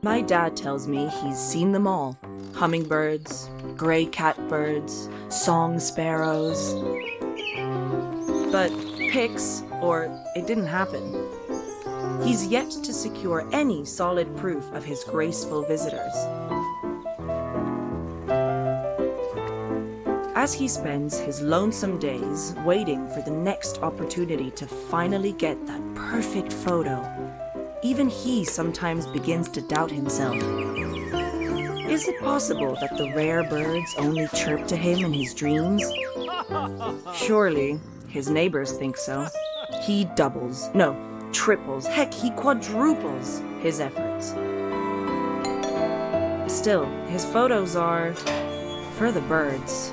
My dad tells me he's seen them all. Hummingbirds, gray catbirds, song sparrows. But pics, or it didn't happen. He's yet to secure any solid proof of his graceful visitors. As he spends his lonesome days waiting for the next opportunity to finally get that perfect photo, even he sometimes begins to doubt himself. Is it possible that the rare birds only chirp to him in his dreams? Surely, his neighbors think so. He triples, heck, he quadruples his efforts. Still, his photos are for the birds.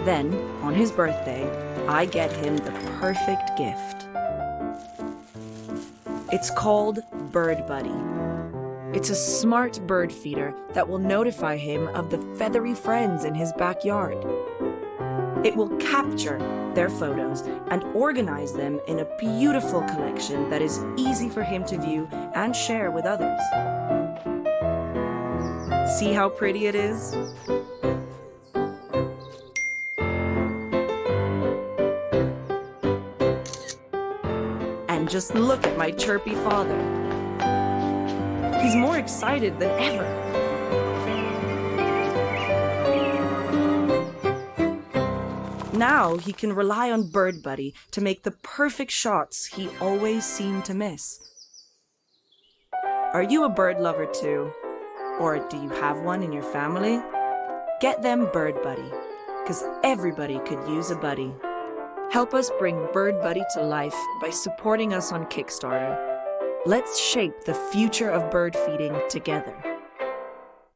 Then, on his birthday, I get him the perfect gift. It's called Bird Buddy. It's a smart bird feeder that will notify him of the feathery friends in his backyard. It will capture their photos and organize them in a beautiful collection that is easy for him to view and share with others. See how pretty it is? And just look at my chirpy father. He's more excited than ever. Now he can rely on Bird Buddy to make the perfect shots he always seemed to miss. Are you a bird lover too? Or do you have one in your family? Get them Bird Buddy, because everybody could use a buddy. Help us bring Bird Buddy to life by supporting us on Kickstarter. Let's shape the future of bird feeding together.